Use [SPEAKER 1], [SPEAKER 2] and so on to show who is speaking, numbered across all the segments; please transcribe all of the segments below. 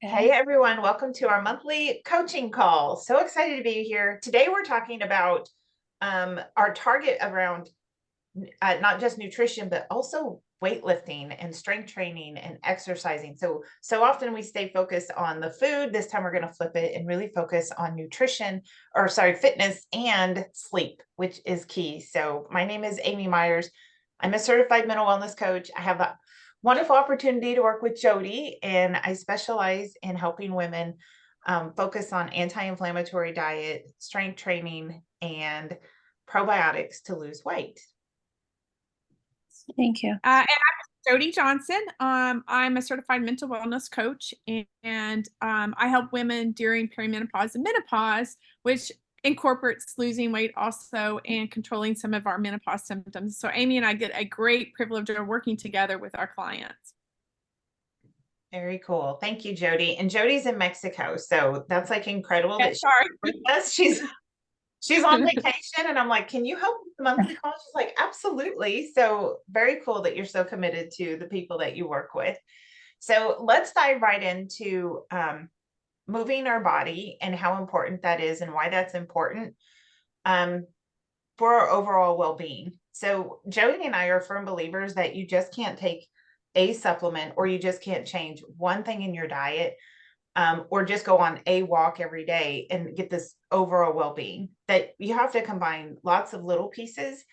[SPEAKER 1] Okay.
[SPEAKER 2] Hey everyone, welcome to our monthly coaching call. So excited to be here. Today we're talking about our target around not just nutrition, but also weightlifting and strength training and exercising. So often we stay focused on the food. This time we're going to flip it and really focus on nutrition, or sorry, fitness and sleep, which is key. So my name is Amy Myers. I'm a certified mental wellness coach. I have a wonderful opportunity to work with Jody, and I specialize in helping women focus on anti-inflammatory diet, strength training, and probiotics to lose weight.
[SPEAKER 1] Thank you.
[SPEAKER 3] And I'm Jody Johnson. I'm a certified mental wellness coach, and I help women during perimenopause and menopause, which incorporates losing weight also and controlling some of our menopause symptoms. So Amy and I get a great privilege of working together with our clients.
[SPEAKER 2] Very cool. Thank you, Jody. And Jody's in Mexico, so that's like incredible that she's
[SPEAKER 3] Sorry.
[SPEAKER 2] with us. She's on vacation, and I'm like, can you help with the monthly call? She's like, absolutely. So very cool that you're so committed to the people that you work with. So let's dive right into moving our body and how important that is and why that's important for our overall well-being. So Jody and I are firm believers that you just can't take a supplement, or you just can't change one thing in your diet, or just go on a walk every day and get this overall well-being. That you have to combine lots of little pieces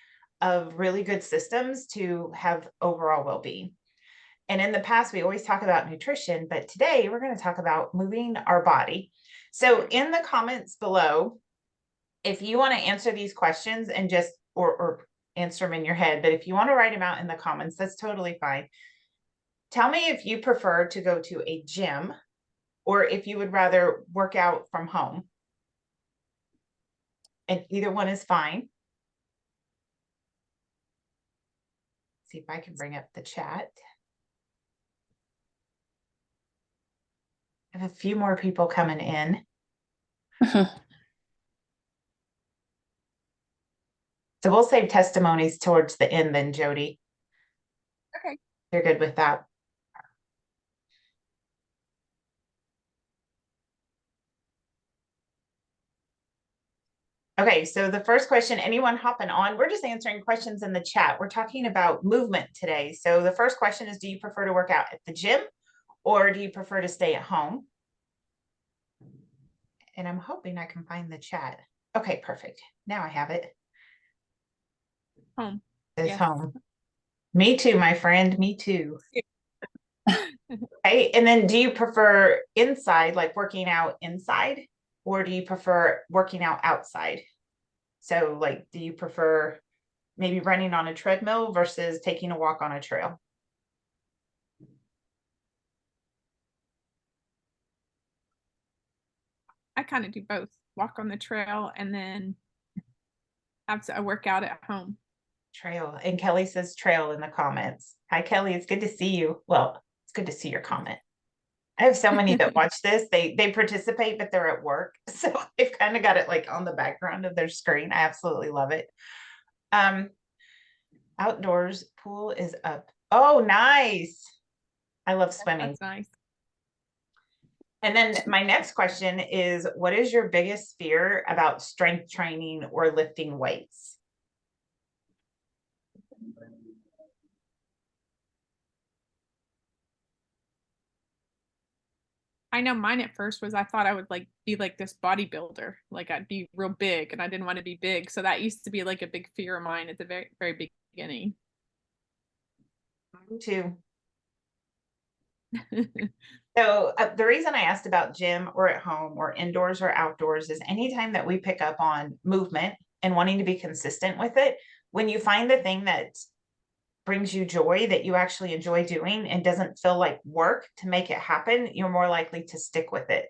[SPEAKER 2] of really good systems to have overall well-being. And in the past, we always talk about nutrition, but today we're going to talk about moving our body. So in the comments below, if you want to answer these questions and just, or answer them in your head, but if you want to write them out in the comments, that's totally fine. Tell me if you prefer to go to a gym or if you would rather work out from home. And either one is fine. See if I can bring up the chat. I have a few more people coming in. So we'll save testimonies towards the end then, Jody.
[SPEAKER 3] Okay.
[SPEAKER 2] You're good with that. Okay, so the first question, anyone hopping on, we're just answering questions in the chat. We're talking about movement today. So the first question is, do you prefer to work out at the gym or do you prefer to stay at home? And I'm hoping I can find the chat. Okay, perfect. Now I have it.
[SPEAKER 3] Home.
[SPEAKER 2] It's
[SPEAKER 3] Yes.
[SPEAKER 2] home. Me too, my friend. Me too. Okay, and then do you prefer inside, like working out inside, or do you prefer working out outside? So like, do you prefer maybe running on a treadmill versus taking a walk on a trail?
[SPEAKER 3] I kind of do both. Walk on the trail and then have a workout at home.
[SPEAKER 2] Trail. And Kelly says trail in the comments. Hi, Kelly. It's good to see you. Well, it's good to see your comment. I have so many that watch this. They participate, but they're at work. So they've kind of got it like on the background of their screen. I absolutely love it. Outdoors pool is up. Oh, nice. I love swimming.
[SPEAKER 3] That's nice.
[SPEAKER 2] And then my next question is, what is your biggest fear about strength training or lifting weights?
[SPEAKER 3] I know mine at first was I thought I would be like this bodybuilder, like I'd be real big, and I didn't want to be big. So that used to be like a big fear of mine at the very, very beginning.
[SPEAKER 2] Mine too. So the reason I asked about gym or at home or indoors or outdoors is anytime that we pick up on movement and wanting to be consistent with it, when you find the thing that brings you joy, that you actually enjoy doing and doesn't feel like work to make it happen, you're more likely to stick with it.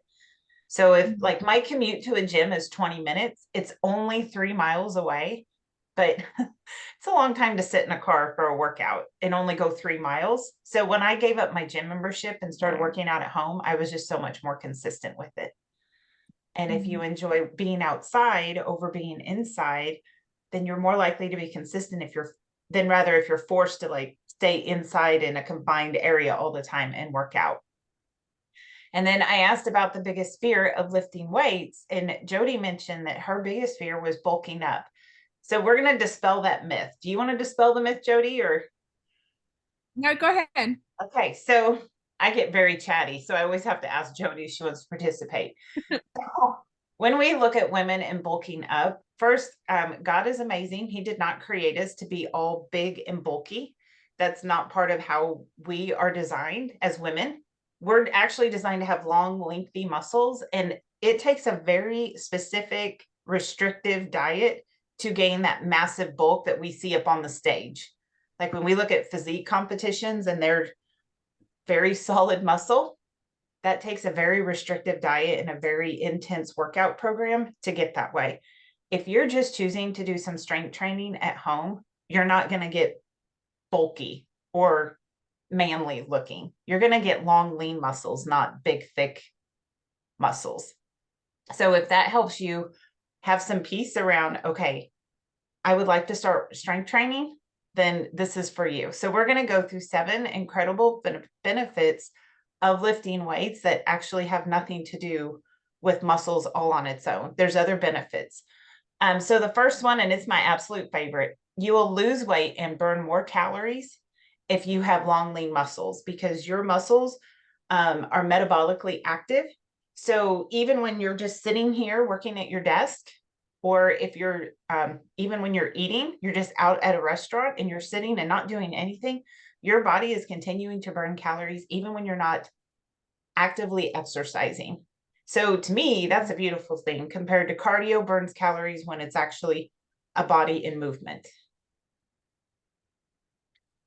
[SPEAKER 2] So if like my commute to a gym is 20 minutes, it's only 3 miles away, but it's a long time to sit in a car for a workout and only go 3 miles. So when I gave up my gym membership and started working out at home, I was just so much more consistent with it. And if you enjoy being outside over being inside, then you're more likely to be consistent if you're forced to like stay inside in a confined area all the time and work out. And then I asked about the biggest fear of lifting weights, and Jody mentioned that her biggest fear was bulking up. So we're going to dispel that myth. Do you want to dispel the myth, Jody, or?
[SPEAKER 3] No, go ahead.
[SPEAKER 2] Okay, so I get very chatty, so I always have to ask Jody if she wants to participate. So when we look at women and bulking up, first, God is amazing. He did not create us to be all big and bulky. That's not part of how we are designed as women. We're actually designed to have long, lengthy muscles, and it takes a very specific, restrictive diet to gain that massive bulk that we see up on the stage. Like when we look at physique competitions and they're very solid muscle, that takes a very restrictive diet and a very intense workout program to get that way. If you're just choosing to do some strength training at home, you're not going to get bulky or manly looking. You're going to get long, lean muscles, not big, thick muscles. So if that helps you have some peace around, okay, I would like to start strength training, then this is for you. So we're going to go through 7 incredible benefits of lifting weights that actually have nothing to do with muscles all on its own. There's other benefits. So the first one, and it's my absolute favorite, you will lose weight and burn more calories if you have long, lean muscles, because your muscles are metabolically active. So even when you're just sitting here working at your desk, or if you're even when you're eating, you're just out at a restaurant and you're sitting and not doing anything, your body is continuing to burn calories even when you're not actively exercising. So to me, that's a beautiful thing compared to cardio burns calories when it's actually a body in movement.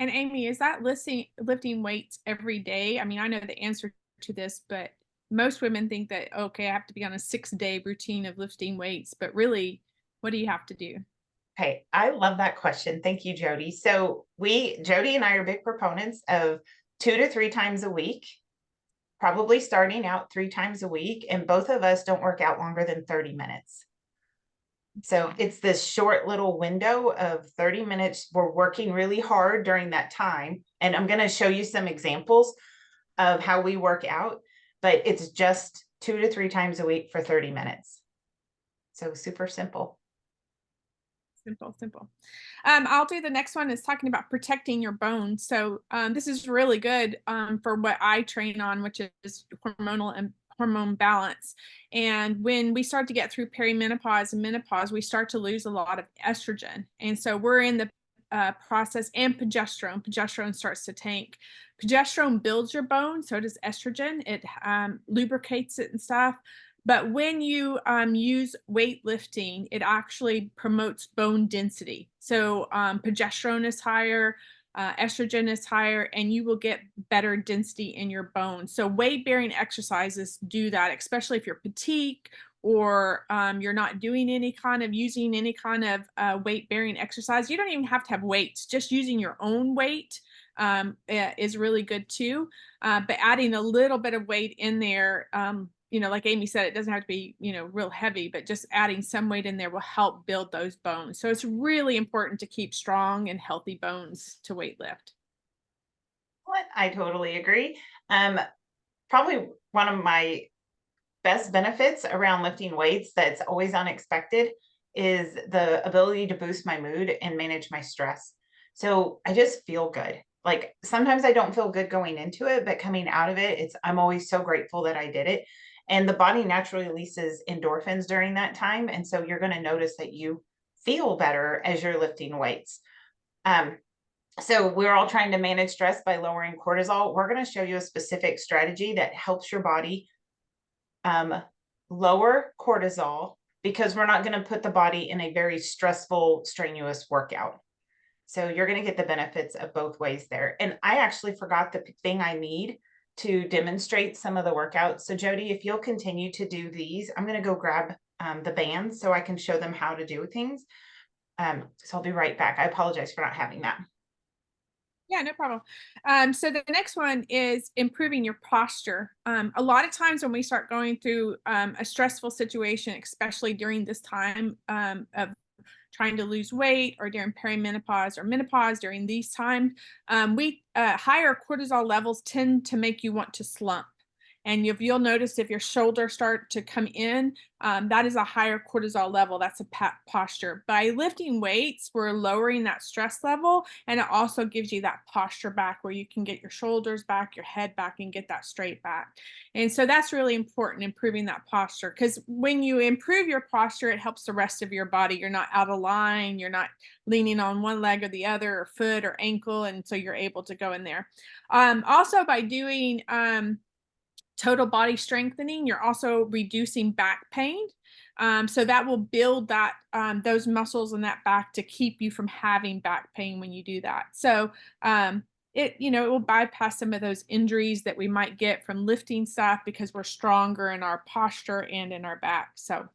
[SPEAKER 3] And Amy, is that lifting weights every day? I mean, I know the answer to this, but most women think that, okay, I have to be on a 6-day routine of lifting weights, but really, what do you have to do?
[SPEAKER 2] Okay, I love that question. Thank you, Jody. So Jody and I are big proponents of 2 to 3 times a week, probably starting out 3 times a week, and both of us don't work out longer than 30 minutes. So it's this short little window of 30 minutes. We're working really hard during that time. And I'm going to show you some examples of how we work out, but it's just 2 to 3 times a week for 30 minutes. So super simple.
[SPEAKER 3] Simple, simple. I'll do the next one is talking about protecting your bones. So this is really good for what I train on, which is hormonal and hormone balance. And when we start to get through perimenopause and menopause, we start to lose a lot of estrogen. And so we're in the process, and progesterone. Progesterone starts to tank. Progesterone builds your bone, so does estrogen. It lubricates it and stuff. But when you use weightlifting, it actually promotes bone density. So progesterone is higher, estrogen is higher, and you will get better density in your bones. So weight-bearing exercises do that, especially if you're petite or you're not doing using any kind of weight-bearing exercise. You don't even have to have weights. Just using your own weight is really good too. But adding a little bit of weight in there, like Amy said, it doesn't have to be, real heavy, but just adding some weight in there will help build those bones. So it's really important to keep strong and healthy bones to weight lift.
[SPEAKER 2] I totally agree. Probably one of my best benefits around lifting weights that's always unexpected is the ability to boost my mood and manage my stress. So I just feel good. Like sometimes I don't feel good going into it, but coming out of it, I'm always so grateful that I did it. And the body naturally releases endorphins during that time. And so you're going to notice that you feel better as you're lifting weights. So we're all trying to manage stress by lowering cortisol. We're going to show you a specific strategy that helps your body lower cortisol, because we're not going to put the body in a very stressful, strenuous workout. So you're going to get the benefits of both ways there. And I actually forgot the thing I need to demonstrate some of the workouts. So Jody, if you'll continue to do these, I'm going to go grab the bands so I can show them how to do things. So I'll be right back. I apologize for not having that.
[SPEAKER 3] Yeah, no problem. So the next one is improving your posture. A lot of times when we start going through a stressful situation, especially during this time of trying to lose weight, or during perimenopause or menopause, during these times, higher cortisol levels tend to make you want to slump. And if you'll notice, if your shoulders start to come in, that is a higher cortisol level. That's a posture. By lifting weights, we're lowering that stress level, and it also gives you that posture back where you can get your shoulders back, your head back, and get that straight back. And so that's really important, improving that posture, because when you improve your posture, it helps the rest of your body. You're not out of line, you're not leaning on one leg or the other, or foot or ankle, and so you're able to go in there. Also, by doing total body strengthening, you're also reducing back pain. So that will build that those muscles in that back to keep you from having back pain when you do that. So it it will bypass some of those injuries that we might get from lifting stuff, because we're stronger in our posture and in our back. So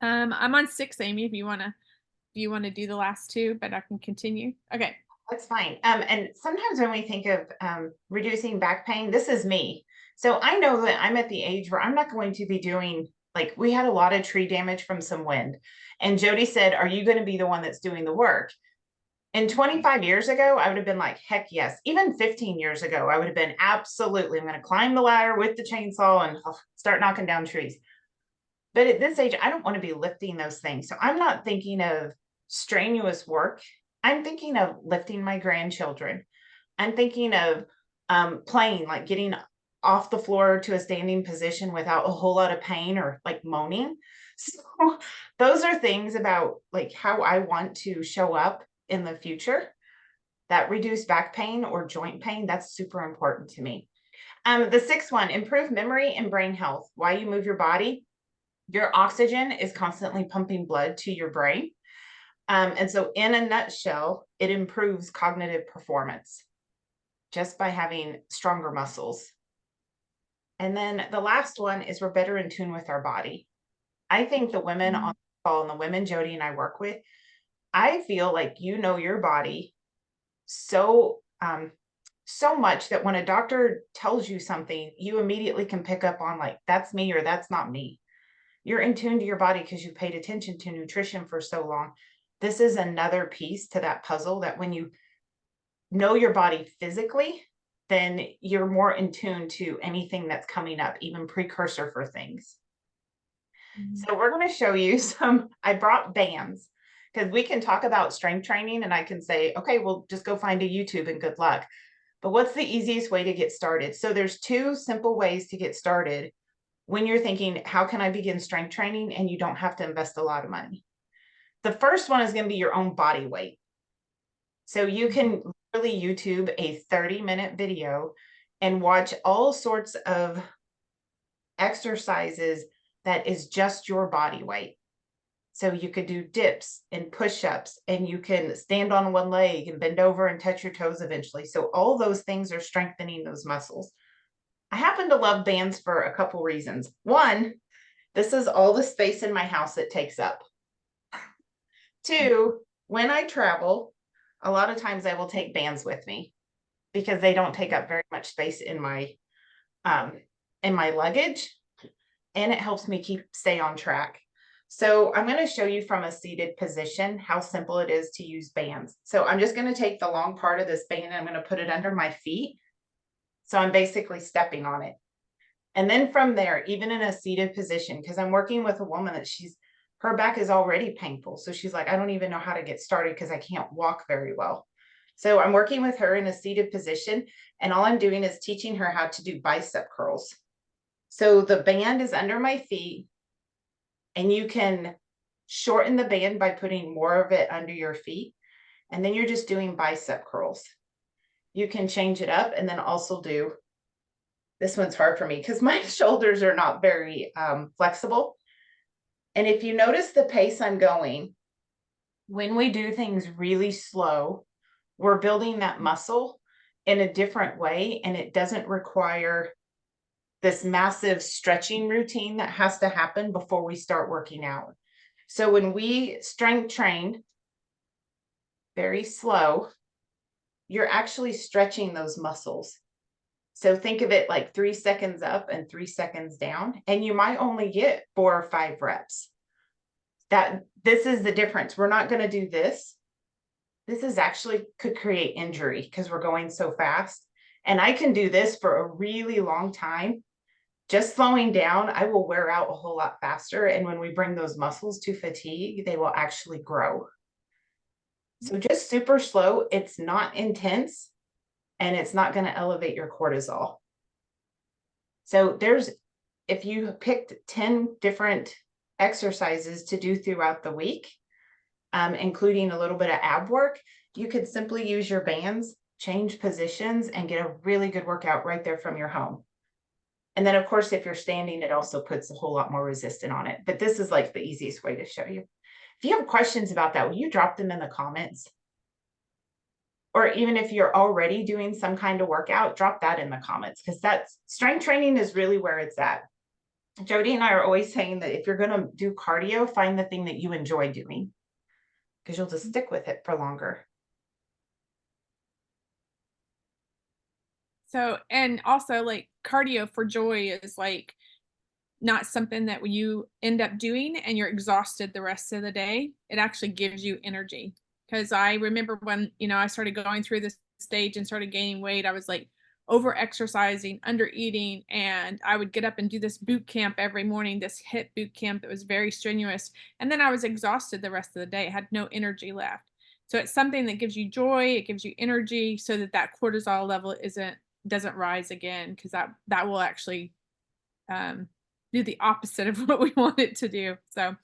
[SPEAKER 3] I'm on 6, Amy, if you want to do the last 2, but I can continue. Okay.
[SPEAKER 2] That's fine. And sometimes when we think of reducing back pain, this is me. So I know that I'm at the age where I'm not going to be doing, like, we had a lot of tree damage from some wind. And Jody said, are you going to be the one that's doing the work? And 25 years ago, I would have been like, heck yes. Even 15 years ago, I would have been absolutely, I'm going to climb the ladder with the chainsaw and start knocking down trees. But at this age, I don't want to be lifting those things. So I'm not thinking of strenuous work. I'm thinking of lifting my grandchildren. I'm thinking of playing, like getting off the floor to a standing position without a whole lot of pain or like moaning. So those are things about like how I want to show up in the future. That reduced back pain or joint pain, that's super important to me. The 6th one, improve memory and brain health. Why you move your body. Your oxygen is constantly pumping blood to your brain. And so in a nutshell, it improves cognitive performance just by having stronger muscles. And then the last one is we're better in tune with our body. I think the women on the call and the women Jody and I work with, I feel like you know your body so so much that when a doctor tells you something, you immediately can pick up on like, that's me or that's not me. You're in tune to your body because you paid attention to nutrition for so long. This is another piece to that puzzle that when you know your body physically, then you're more in tune to anything that's coming up, even precursor for things. So we're going to show you some, I brought bands because we can talk about strength training and I can say, okay, well, just go find a YouTube and good luck. But what's the easiest way to get started? So there's 2 simple ways to get started when you're thinking, how can I begin strength training? And you don't have to invest a lot of money. The first one is going to be your own body weight. So you can literally YouTube a 30-minute video and watch all sorts of exercises that is just your body weight. So you could do dips and push-ups, and you can stand on one leg and bend over and touch your toes eventually. So all those things are strengthening those muscles. I happen to love bands for a couple reasons. One, this is all the space in my house it takes up. 2, when I travel, a lot of times I will take bands with me because they don't take up very much space in my luggage, and it helps me stay on track. So I'm going to show you from a seated position how simple it is to use bands. So I'm just going to take the long part of this band and I'm going to put it under my feet. So I'm basically stepping on it. And then from there, even in a seated position, because I'm working with a woman that her back is already painful. So she's like, I don't even know how to get started because I can't walk very well. So I'm working with her in a seated position, and all I'm doing is teaching her how to do bicep curls. So the band is under my feet, and you can shorten the band by putting more of it under your feet. And then you're just doing bicep curls. You can change it up and then also do, this one's hard for me because my shoulders are not very flexible. And if you notice the pace I'm going, when we do things really slow, we're building that muscle in a different way, and it doesn't require this massive stretching routine that has to happen before we start working out. So when we strength train very slow, you're actually stretching those muscles. So think of it like 3 seconds up and 3 seconds down, and you might only get 4 or 5 reps. This is the difference. We're not going to do this. This is actually could create injury because we're going so fast. And I can do this for a really long time just slowing down, I will wear out a whole lot faster. And when we bring those muscles to fatigue, they will actually grow. So just super slow. It's not intense and it's not going to elevate your cortisol. So if you picked 10 different exercises to do throughout the week, including a little bit of ab work, you could simply use your bands, change positions, and get a really good workout right there from your home. And then, of course, if you're standing, it also puts a whole lot more resistance on it. But this is like the easiest way to show you. If you have questions about that, will you drop them in the comments? Or even if you're already doing some kind of workout, drop that in the comments, because that's strength training is really where it's at. Jody and I are always saying that if you're going to do cardio, find the thing that you enjoy doing, because you'll just stick with it for longer.
[SPEAKER 3] So, and also like cardio for joy is like not something that when you end up doing and you're exhausted the rest of the day, it actually gives you energy. Because I remember when, I started going through this stage and started gaining weight, I was like over exercising, under eating, and I would get up and do this boot camp every morning, this HIIT boot camp that was very strenuous. And then I was exhausted the rest of the day. I had no energy left. So it's something that gives you joy, it gives you energy so that cortisol level doesn't rise again, because that will actually do the opposite of what we want it to do. So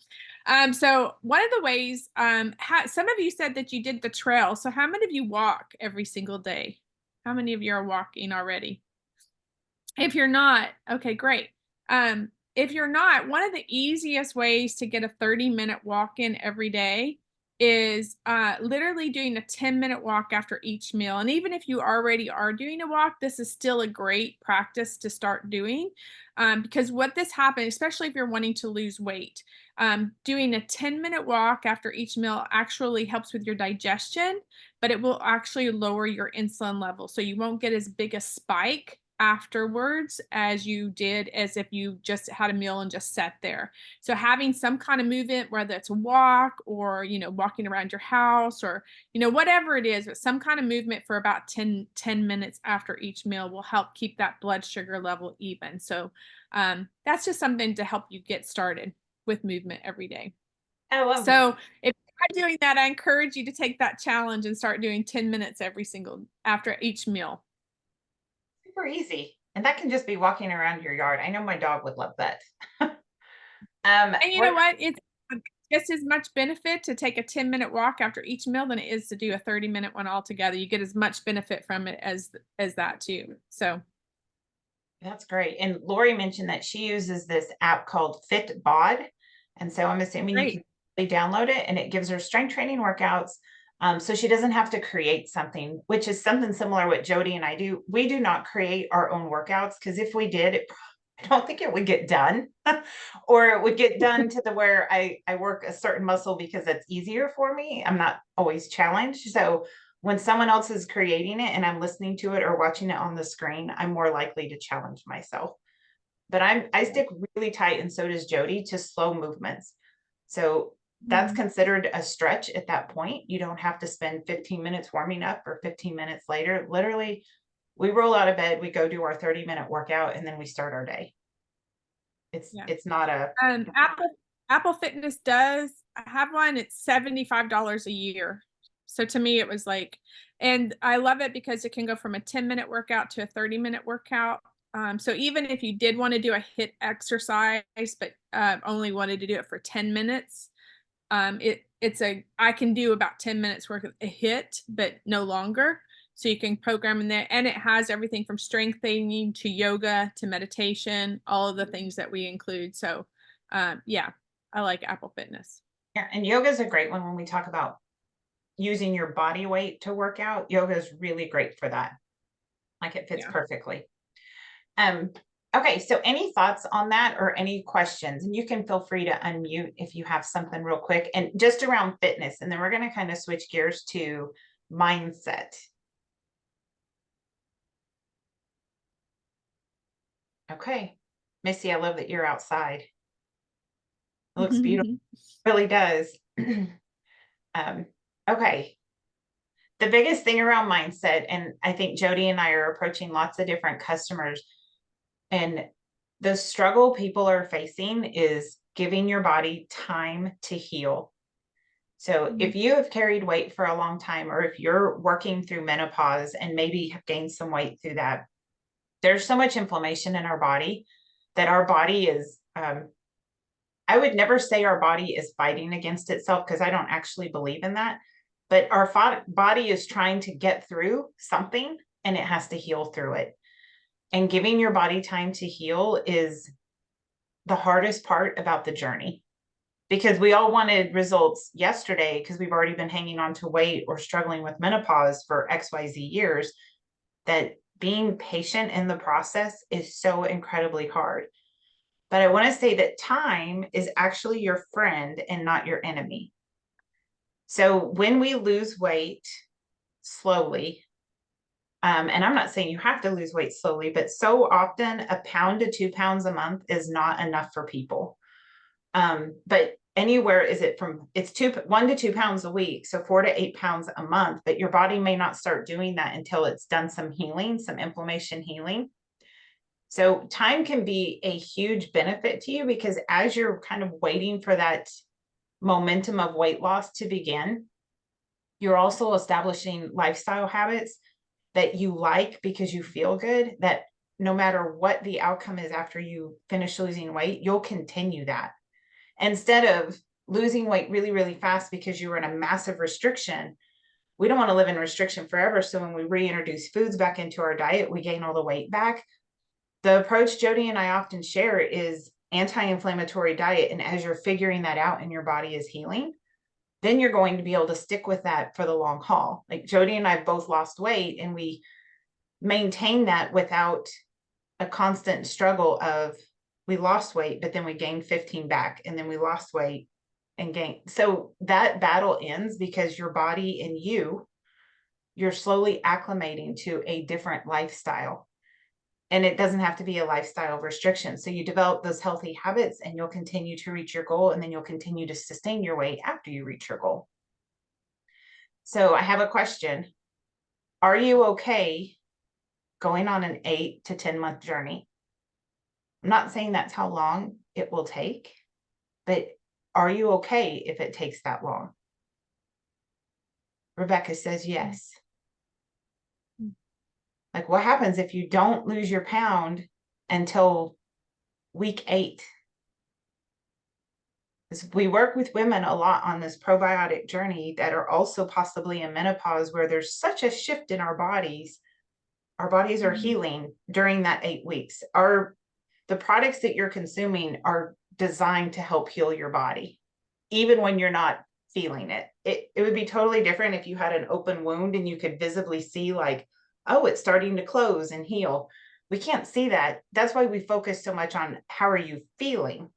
[SPEAKER 3] one of the ways, some of you said that you did the trail. So how many of you walk every single day? How many of you are walking already? If you're not, okay, great. If you're not, one of the easiest ways to get a 30-minute walk in every day is literally doing a 10-minute walk after each meal. And even if you already are doing a walk, this is still a great practice to start doing, because what this happens, especially if you're wanting to lose weight, doing a 10-minute walk after each meal actually helps with your digestion, but it will actually lower your insulin level. So you won't get as big a spike afterwards as you did as if you just had a meal and just sat there. So having some kind of movement, whether it's a walk or, walking around your house or, whatever it is, but some kind of movement for about 10 minutes after each meal will help keep that blood sugar level even. So that's just something to help you get started with movement every day.
[SPEAKER 2] I love
[SPEAKER 3] So if you're doing that, I encourage you to take that challenge and start doing 10 minutes after each meal.
[SPEAKER 2] Super easy. And that can just be walking around your yard. I know my dog would love that.
[SPEAKER 3] And you know what? It's just as much benefit to take a 10-minute walk after each meal than it is to do a 30-minute one altogether. You get as much benefit from it as that too. So
[SPEAKER 2] that's great. And Lori mentioned that she uses this app called FitBod. And so I'm assuming you can download it, and it gives her strength training workouts. So she doesn't have to create something, which is something similar what Jody and I do. We do not create our own workouts, because if we did, I don't think it would get done or it would get done to the where I work a certain muscle because it's easier for me. I'm not always challenged. So when someone else is creating it and I'm listening to it or watching it on the screen, I'm more likely to challenge myself. But I stick really tight, and so does Jody, to slow movements. So that's considered a stretch at that point. You don't have to spend 15 minutes warming up or 15 minutes later. Literally, we roll out of bed, we go do our 30-minute workout, and then we start our day. It's not a
[SPEAKER 3] Apple Fitness does have one. It's $75 a year. So to me, it was like, and I love it because it can go from a 10-minute workout to a 30-minute workout. So even if you did want to do a HIIT exercise, but only wanted to do it for 10 minutes, I can do about 10 minutes worth of a HIIT, but no longer. So you can program in there, and it has everything from strength training to yoga to meditation, all of the things that we include. So yeah, I like Apple Fitness.
[SPEAKER 2] Yeah, and yoga is a great one when we talk about using your body weight to work out. Yoga is really great for that. Like, it fits perfectly. Okay, so any thoughts on that or any questions? And you can feel free to unmute if you have something real quick, and just around fitness. And then we're going to kind of switch gears to mindset. Okay, Missy, I love that you're outside. It looks beautiful. It really does. Okay. The biggest thing around mindset, and I think Jody and I are approaching lots of different customers, and The struggle people are facing is giving your body time to heal. So if you have carried weight for a long time, or if you're working through menopause and maybe have gained some weight through that, there's so much inflammation in our body that our body is, I would never say our body is fighting against itself, because I don't actually believe in that. But our body is trying to get through something, and it has to heal through it. And giving your body time to heal is the hardest part about the journey, because we all wanted results yesterday, because we've already been hanging on to weight or struggling with menopause for XYZ years, that being patient in the process is so incredibly hard. But I want to say that time is actually your friend and not your enemy. So when we lose weight slowly, and I'm not saying you have to lose weight slowly, but so often 1 to 2 pounds a month is not enough for people. But anywhere is it from, it's 1 to 2 pounds a week, so 4 to 8 pounds a month, but your body may not start doing that until it's done some healing, some inflammation healing. So time can be a huge benefit to you, because as you're kind of waiting for that momentum of weight loss to begin, you're also establishing lifestyle habits that you like because you feel good, that no matter what the outcome is after you finish losing weight, you'll continue that. Instead of losing weight really, really fast because you were in a massive restriction, we don't want to live in restriction forever. So when we reintroduce foods back into our diet, we gain all the weight back. The approach Jody and I often share is anti-inflammatory diet. And as you're figuring that out and your body is healing, then you're going to be able to stick with that for the long haul. Like Jody and I both lost weight, and we maintain that without a constant struggle of, we lost weight, but then we gained 15 back, and then we lost weight and gained. So that battle ends because your body and you're slowly acclimating to a different lifestyle. And it doesn't have to be a lifestyle of restriction. So you develop those healthy habits, and you'll continue to reach your goal, and then you'll continue to sustain your weight after you reach your goal. So I have a question. Are you okay going on an 8 to 10 month journey? I'm not saying that's how long it will take, but are you okay if it takes that long? Rebecca says yes. Like, what happens if you don't lose your pound until week 8? We work with women a lot on this probiotic journey that are also possibly in menopause, where there's such a shift in our bodies. Our bodies are healing during that 8 weeks. The products that you're consuming are designed to help heal your body, even when you're not feeling it. It would be totally different if you had an open wound and you could visibly see, like, oh, it's starting to close and heal. We can't see that. That's why we focus so much on how are you feeling.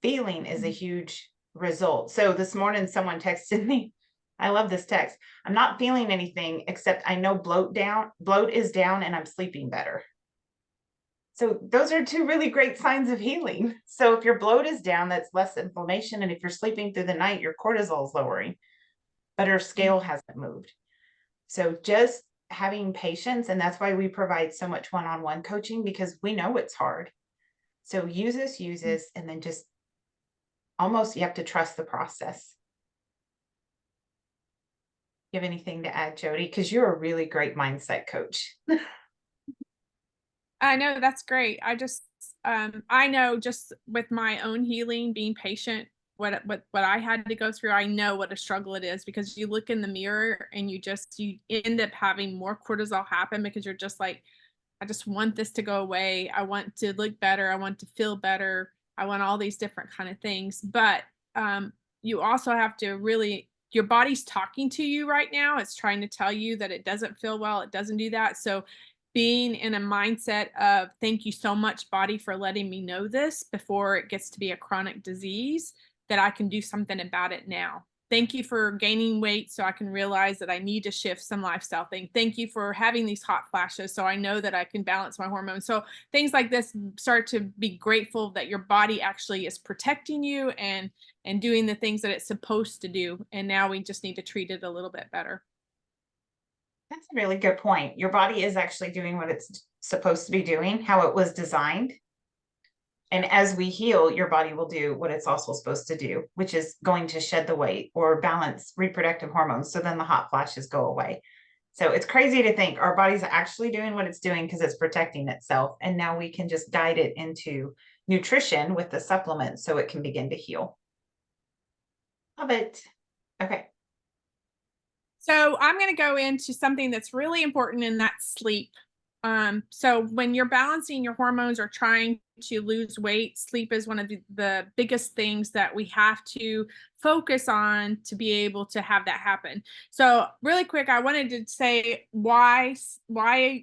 [SPEAKER 2] Feeling is a huge result. So this morning, someone texted me. I love this text. I'm not feeling anything except I know bloat is down, and I'm sleeping better. So those are 2 really great signs of healing. So if your bloat is down, that's less inflammation. And if you're sleeping through the night, your cortisol is lowering, but our scale hasn't moved. So just having patience. And that's why we provide so much one-on-one coaching, because we know it's hard. So use this, and then just almost, you have to trust the process. You have anything to add, Jody? Because you're a really great mindset coach.
[SPEAKER 3] I know, that's great. I know just with my own healing, being patient, what I had to go through, I know what a struggle it is, because you look in the mirror and you end up having more cortisol happen, because you're just like, I just want this to go away. I want to look better. I want to feel better. I want all these different kind of things. But you also have to really, your body's talking to you right now. It's trying to tell you that it doesn't feel well. It doesn't do that. So being in a mindset of, thank you so much, body, for letting me know this before it gets to be a chronic disease, that I can do something about it now. Thank you for gaining weight so I can realize that I need to shift some lifestyle thing. Thank you for having these hot flashes so I know that I can balance my hormones. So things like this, start to be grateful that your body actually is protecting you and doing the things that it's supposed to do. And now we just need to treat it a little bit better.
[SPEAKER 2] That's a really good point. Your body is actually doing what it's supposed to be doing, how it was designed. And as we heal, your body will do what it's also supposed to do, which is going to shed the weight or balance reproductive hormones. So then the hot flashes go away. So it's crazy to think our body's actually doing what it's doing because it's protecting itself. And now we can just guide it into nutrition with the supplements so it can begin to heal. Love it. Okay.
[SPEAKER 3] So I'm going to go into something that's really important, and that's sleep. So when you're balancing your hormones or trying to lose weight, sleep is one of the biggest things that we have to focus on to be able to have that happen. So really quick, I wanted to say why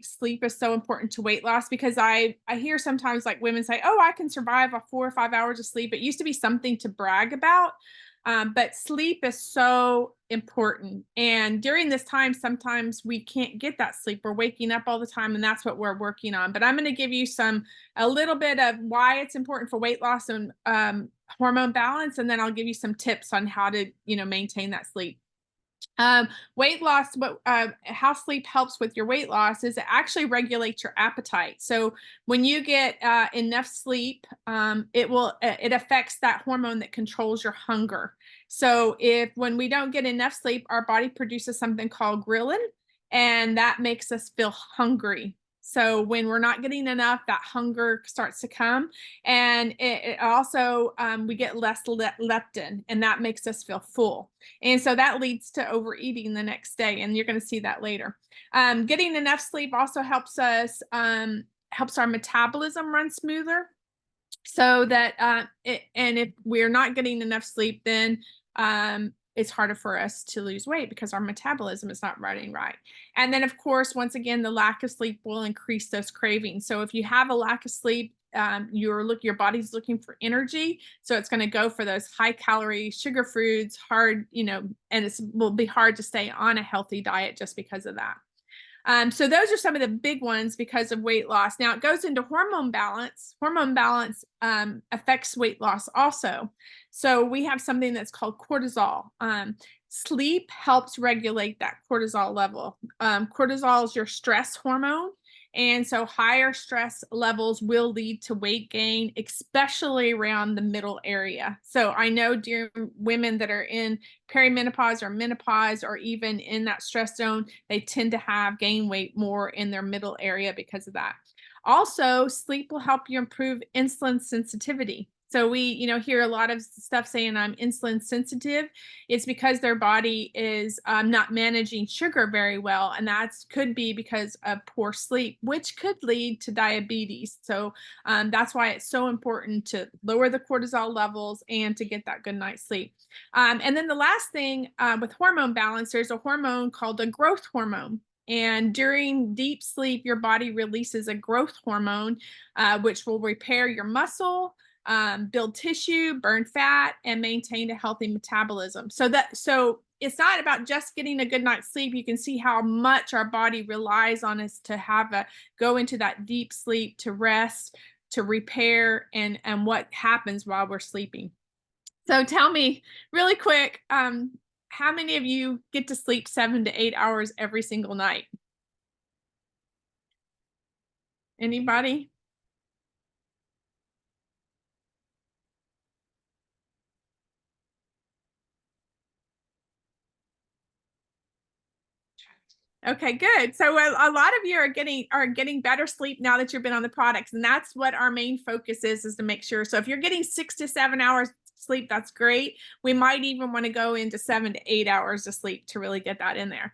[SPEAKER 3] sleep is so important to weight loss, because I hear sometimes like women say, oh, I can survive a 4 or 5 hours of sleep. It used to be something to brag about. But sleep is so important. And during this time, sometimes we can't get that sleep. We're waking up all the time, and that's what we're working on. But I'm going to give you a little bit of why it's important for weight loss and hormone balance. And then I'll give you some tips on how to, maintain that sleep. Weight loss, how sleep helps with your weight loss is it actually regulates your appetite. So when you get enough sleep, it affects that hormone that controls your hunger. So when we don't get enough sleep, our body produces something called ghrelin, and that makes us feel hungry. So when we're not getting enough, that hunger starts to come. And it also, we get less leptin, and that makes us feel full. And so that leads to overeating the next day. And you're going to see that later. Getting enough sleep also helps us, helps our metabolism run smoother. So that, and if we're not getting enough sleep, then it's harder for us to lose weight because our metabolism is not running right. And then, of course, once again, the lack of sleep will increase those cravings. So if you have a lack of sleep, your body's looking for energy. So it's going to go for those high calorie sugar foods, hard, and it will be hard to stay on a healthy diet just because of that. So those are some of the big ones because of weight loss. Now it goes into hormone balance. Hormone balance affects weight loss also. So we have something that's called cortisol. Sleep helps regulate that cortisol level. Cortisol is your stress hormone. And so higher stress levels will lead to weight gain, especially around the middle area. So I know during women that are in perimenopause or menopause or even in that stress zone, they tend to gain weight more in their middle area because of that. Also, sleep will help you improve insulin sensitivity. So we, hear a lot of stuff saying I'm insulin sensitive. It's because their body is not managing sugar very well. And that could be because of poor sleep, which could lead to diabetes. So that's why it's so important to lower the cortisol levels and to get that good night's sleep. And then the last thing with hormone balance, there's a hormone called a growth hormone. And during deep sleep, your body releases a growth hormone, which will repair your muscle, build tissue, burn fat, and maintain a healthy metabolism. So it's not about just getting a good night's sleep. You can see how much our body relies on us to go into that deep sleep, to rest, to repair, and what happens while we're sleeping. So tell me really quick, how many of you get to sleep 7 to 8 hours every single night? Anybody? Okay, good. So a lot of you are getting better sleep now that you've been on the products, and that's what our main focus is to make sure. So if you're getting 6 to 7 hours sleep, that's great. We might even want to go into 7 to 8 hours of sleep to really get that in there.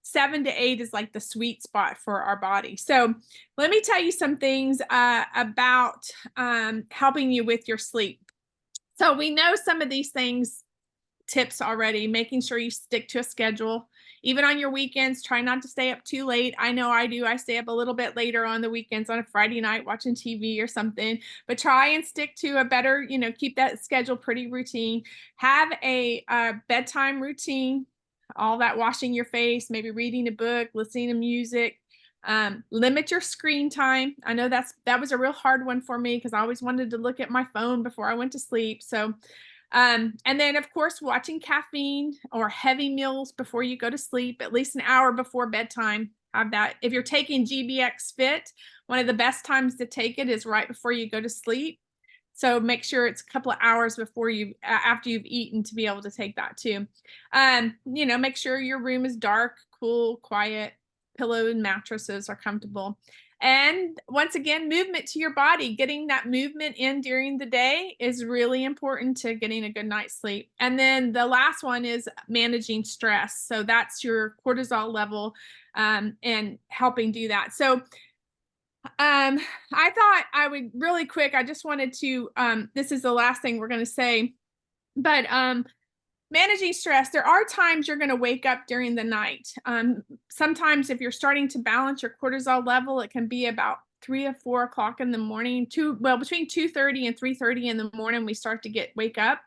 [SPEAKER 3] 7 to 8 is like the sweet spot for our body. So let me tell you some things about helping you with your sleep. So we know some of these tips already, making sure you stick to a schedule. Even on your weekends, try not to stay up too late. I know I do. I stay up a little bit later on the weekends on a Friday night watching TV or something, but try and stick to a better, keep that schedule pretty routine. Have a bedtime routine, all that washing your face, maybe reading a book, listening to music. Limit your screen time. I know that was a real hard one for me because I always wanted to look at my phone before I went to sleep. So and then, of course, watching caffeine or heavy meals before you go to sleep, at least an hour before bedtime. have that. If you're taking GBX Fit, one of the best times to take it is right before you go to sleep. So make sure it's a couple of hours before after you've eaten to be able to take that too. Make sure your room is dark, cool, quiet, pillow and mattresses are comfortable. And once again, movement to your body, getting that movement in during the day is really important to getting a good night's sleep. And then the last one is managing stress. So that's your cortisol level and helping do that. So I thought I would really quick, I just wanted to, this is the last thing we're going to say, but managing stress, there are times you're going to wake up during the night. Sometimes if you're starting to balance your cortisol level, it can be about 3 or 4 o'clock in the morning, between 2:30 and 3:30 in the morning, we start to wake up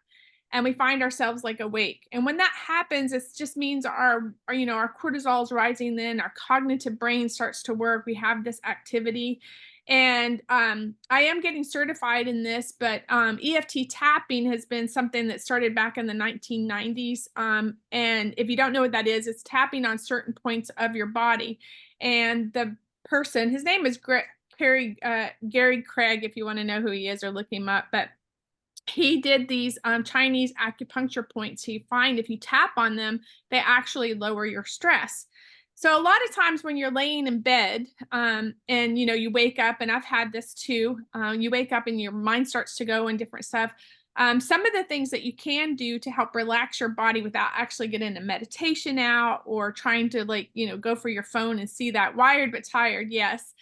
[SPEAKER 3] and we find ourselves like awake. And when that happens, it just means our cortisol is rising, then our cognitive brain starts to work. We have this activity. And I am getting certified in this, but EFT tapping has been something that started back in the 1990s. And if you don't know what that is, it's tapping on certain points of your body. And the person, his name is Gary Craig, if you want to know who he is or look him up. But he did these Chinese acupuncture points. He find if you tap on them, they actually lower your stress. So a lot of times when you're laying in bed and you wake up, and I've had this too, you wake up and your mind starts to go and different stuff. Some of the things that you can do to help relax your body without actually getting a meditation out or trying to go for your phone and see that wired but tired. Yes.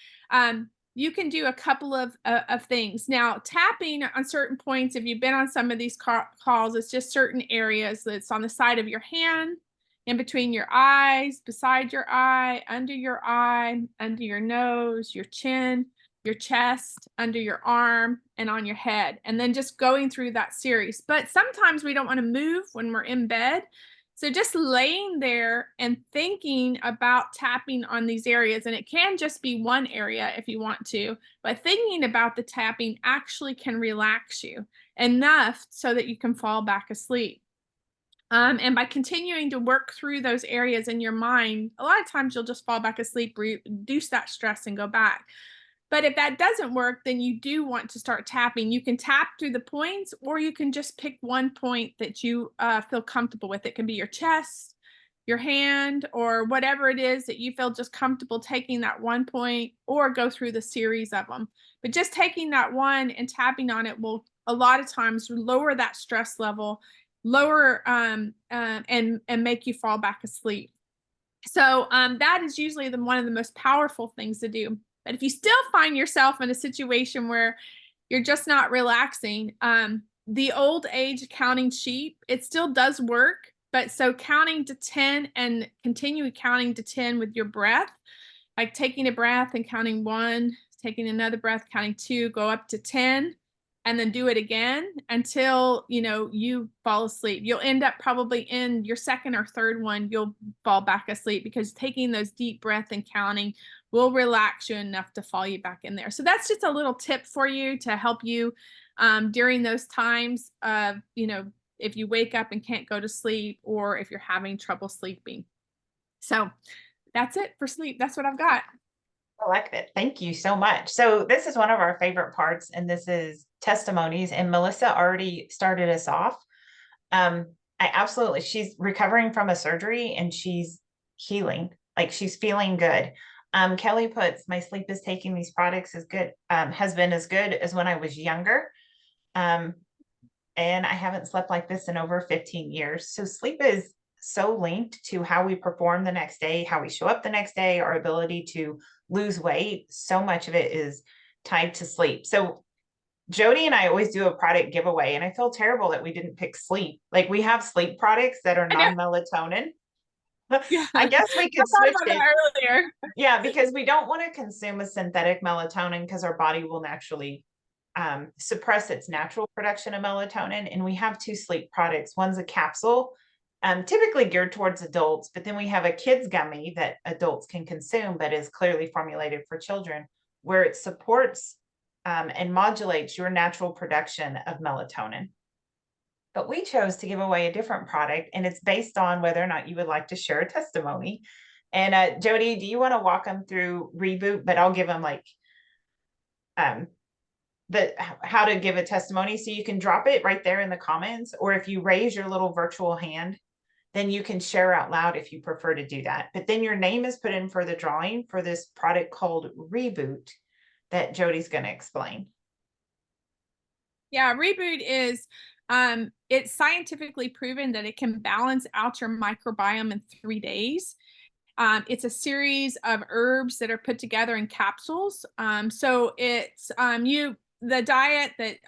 [SPEAKER 3] You can do a couple of things. Now, tapping on certain points, if you've been on some of these calls, it's just certain areas that's on the side of your hand, in between your eyes, beside your eye, under your nose, your chin, your chest, under your arm, and on your head. And then just going through that series. But sometimes we don't want to move when we're in bed. So just laying there and thinking about tapping on these areas, and it can just be one area if you want to, but thinking about the tapping actually can relax you enough so that you can fall back asleep. And by continuing to work through those areas in your mind, a lot of times you'll just fall back asleep, reduce that stress, and go back. But if that doesn't work, then you do want to start tapping. You can tap through the points, or you can just pick one point that you feel comfortable with. It can be your chest, your hand, or whatever it is that you feel just comfortable taking that one point, or go through the series of them. But just taking that one and tapping on it will a lot of times lower that stress level, lower and make you fall back asleep. So that is usually one of the most powerful things to do. But if you still find yourself in a situation where you're just not relaxing, the old age counting sheep, it still does work. But so counting to 10 and continue counting to 10 with your breath, like taking a breath and counting 1, taking another breath, counting 2, go up to 10, and then do it again until you fall asleep. You'll end up probably in your second or third one, you'll fall back asleep, because taking those deep breaths and counting will relax you enough to fall you back in there. So that's just a little tip for you to help you during those times of, if you wake up and can't go to sleep, or if you're having trouble sleeping. So that's it for sleep. That's what I've got.
[SPEAKER 2] I like that. Thank you so much. So this is one of our favorite parts, and this is testimonies. And Melissa already started us off. She's recovering from a surgery and she's healing. Like, she's feeling good. Kelly puts, my sleep is taking these products has been as good as when I was younger. And I haven't slept like this in over 15 years. So sleep is so linked to how we perform the next day, how we show up the next day, our ability to lose weight. So much of it is tied to sleep. So Jody and I always do a product giveaway, and I feel terrible that we didn't pick sleep. Like, we have sleep products that are non-melatonin.
[SPEAKER 3] Yeah.
[SPEAKER 2] I guess we could
[SPEAKER 3] I
[SPEAKER 2] switch
[SPEAKER 3] thought about
[SPEAKER 2] it.
[SPEAKER 3] that earlier.
[SPEAKER 2] Yeah, because we don't want to consume a synthetic melatonin, because our body will naturally suppress its natural production of melatonin. And we have 2 sleep products. One's a capsule, typically geared towards adults, but then we have a kids gummy that adults can consume, but is clearly formulated for children, where it supports and modulates your natural production of melatonin. But we chose to give away a different product, and it's based on whether or not you would like to share a testimony. And Jody, do you want to walk them through Reboot? But I'll give them like um the how to give a testimony. So you can drop it right there in the comments, or if you raise your little virtual hand, then you can share out loud if you prefer to do that. But then your name is put in for the drawing for this product called Reboot that Jody's going to explain.
[SPEAKER 3] Yeah, Reboot is it's scientifically proven that it can balance out your microbiome in 3 days. It's a series of herbs that are put together in capsules. So it's the diet that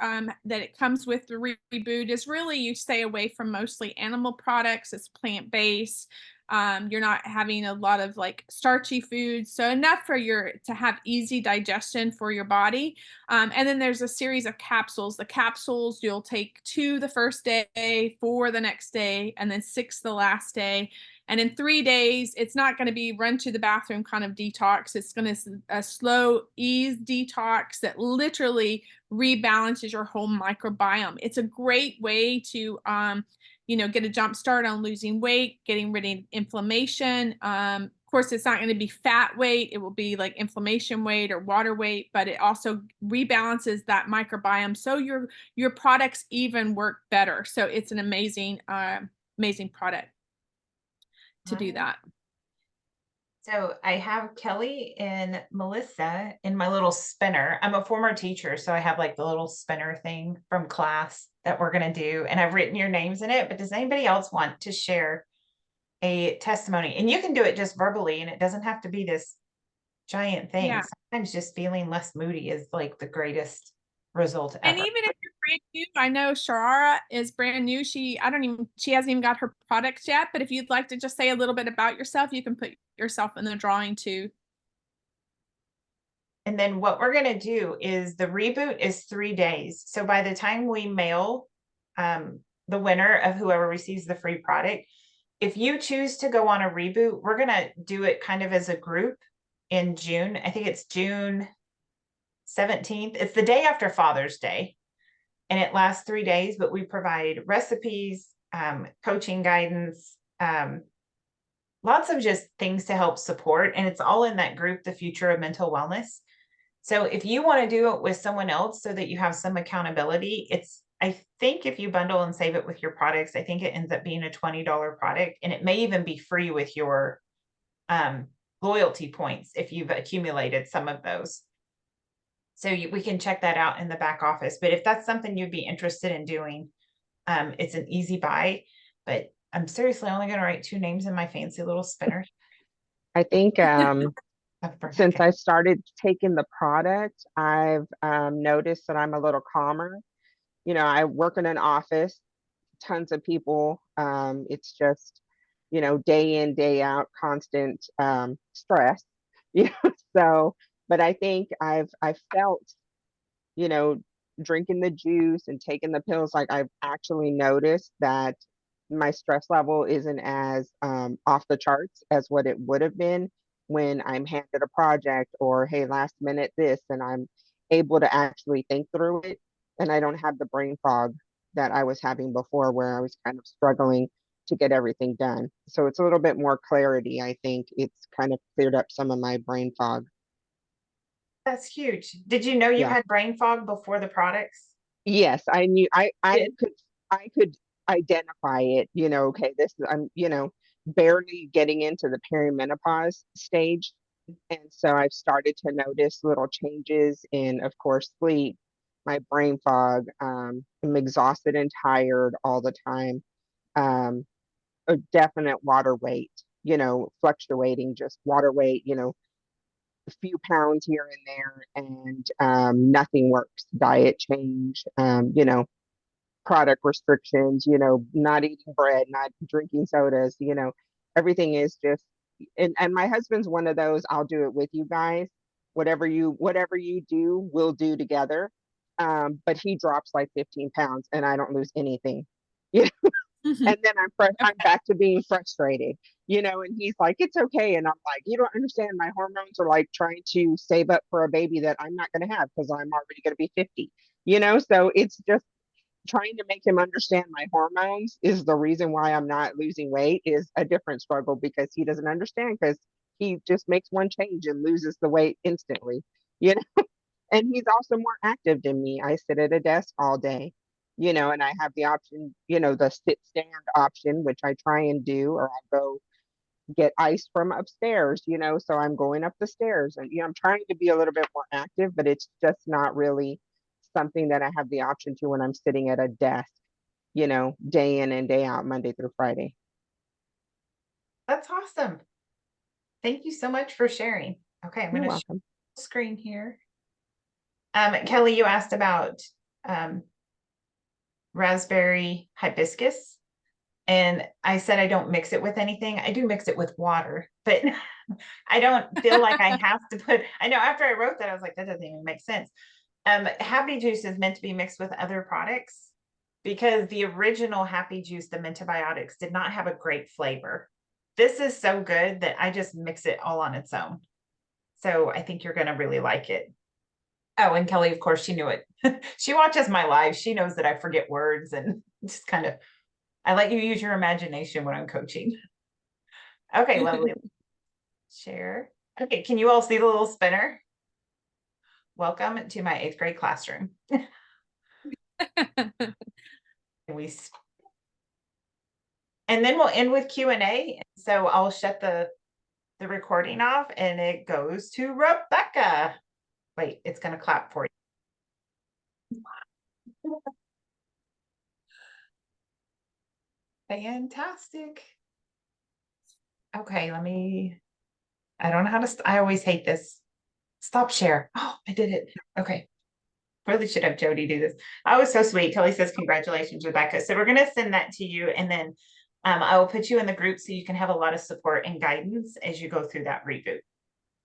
[SPEAKER 3] it comes with the Reboot is really you stay away from mostly animal products. It's plant based. You're not having a lot of like starchy foods, so enough for your to have easy digestion for your body. And then there's a series of capsules. The capsules you'll take 2 the first day, 4 the next day, and then 6 the last day. And in 3 days, it's not going to be run to the bathroom kind of detox. It's going to a slow ease detox that literally rebalances your whole microbiome. It's a great way to, get a jump start on losing weight, getting rid of inflammation. Of course, it's not going to be fat weight. It will be like inflammation weight or water weight, but it also rebalances that microbiome. So your products even work better. So it's an amazing product to do that.
[SPEAKER 2] So I have Kelly and Melissa in my little spinner. I'm a former teacher, so I have like the little spinner thing from class that we're going to do. And I've written your names in it, but does anybody else want to share a testimony? And you can do it just verbally, and it doesn't have to be this giant thing.
[SPEAKER 3] Yeah.
[SPEAKER 2] Sometimes just feeling less moody is like the greatest result
[SPEAKER 3] And
[SPEAKER 2] ever.
[SPEAKER 3] even if you're brand new, I know Sharara is brand new. She hasn't even got her products yet, but if you'd like to just say a little bit about yourself, you can put yourself in the drawing too.
[SPEAKER 2] And then what we're going to do is the Reboot is 3 days. So by the time we mail the winner of whoever receives the free product, if you choose to go on a Reboot, we're going to do it kind of as a group in June. I think it's June 17th. It's the day after Father's Day, and it lasts 3 days, but we provide recipes, coaching guidance, lots of just things to help support. And it's all in that group, The Future of Mental Wellness. So if you want to do it with someone else so that you have some accountability, I think if you bundle and save it with your products, I think it ends up being a $20 product, and it may even be free with your loyalty points if you've accumulated some of those. So we can check that out in the back office. But if that's something you'd be interested in doing, it's an easy buy. But I'm seriously only going to write 2 names in my fancy little spinner.
[SPEAKER 1] I think since I started taking the product, I've noticed that I'm a little calmer. I work in an office, tons of people. It's just, day in, day out, constant stress. So, but I think I've felt, you know, drinking the juice and taking the pills, like I've actually noticed that my stress level isn't as off the charts as what it would have been when I'm handed a project or, hey, last minute this, and I'm able to actually think through it. And I don't have the brain fog that I was having before, where I was kind of struggling to get everything done. So it's a little bit more clarity. I think it's kind of cleared up some of my brain fog.
[SPEAKER 2] That's huge. Did you know you
[SPEAKER 1] Yeah.
[SPEAKER 2] had brain fog before the products?
[SPEAKER 1] Yes, I knew
[SPEAKER 2] Did.
[SPEAKER 1] I could identify it, okay, this is I'm, barely getting into the perimenopause stage. And so I've started to notice little changes in, of course, sleep, my brain fog. I'm exhausted and tired all the time. A definite water weight, fluctuating, just water weight, a few pounds here and there, and nothing works. Diet change, product restrictions, not eating bread, not drinking sodas, everything is just, and my husband's one of those, I'll do it with you guys. Whatever you do, we'll do together. But he drops like 15 pounds and I don't lose anything. And then I'm back to being frustrated, and he's like, it's okay. And I'm like, you don't understand. My hormones are like trying to save up for a baby that I'm not going to have because I'm already going to be 50, so it's just trying to make him understand my hormones is the reason why I'm not losing weight is a different struggle because he doesn't understand because he just makes one change and loses the weight instantly, you know. And he's also more active than me. I sit at a desk all day, and I have the option, the sit stand option, which I try and do, or I'll go get ice from upstairs, so I'm going up the stairs and, I'm trying to be a little bit more active, but it's just not really something that I have the option to when I'm sitting at a desk, day in and day out, Monday through Friday.
[SPEAKER 2] That's awesome. Thank you so much for sharing. Okay, I'm
[SPEAKER 1] You're
[SPEAKER 2] going to share
[SPEAKER 1] welcome.
[SPEAKER 2] the screen here. Kelly, you asked about raspberry hibiscus. And I said I don't mix it with anything. I do mix it with water, but I don't feel like I have to put, I know after I wrote that, I was like, that doesn't even make sense. Happy Juice is meant to be mixed with other products because the original Happy Juice, the Mentibiotics, did not have a great flavor. This is so good that I just mix it all on its own. So I think you're going to really like it. Oh, and Kelly, of course, she knew it. She watches my live. She knows that I forget words and just kind of, I let you use your imagination when I'm coaching. Okay, lovely. Share. Okay, can you all see the little spinner? Welcome to my 8th grade classroom. And then we'll end with Q&A. So I'll shut the recording off and it goes to Rebecca. Wait, it's going to clap for you. Fantastic. Okay, I don't know how to, I always hate this. Stop share. Oh, I did it. Okay. Really should have Jody do this. I was so sweet. Kelly says, congratulations, Rebecca. So we're going to send that to you. And then I will put you in the group so you can have a lot of support and guidance as you go through that reboot.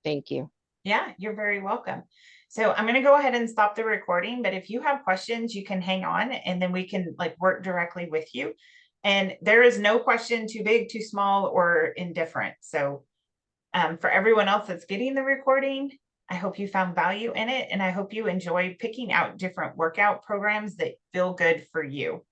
[SPEAKER 1] Thank you.
[SPEAKER 2] Yeah, you're very welcome. So I'm going to go ahead and stop the recording, but if you have questions, you can hang on and then we can work directly with you. And there is no question too big, too small, or indifferent. So for everyone else that's getting the recording, I hope you found value in it. And I hope you enjoy picking out different workout programs that feel good for you.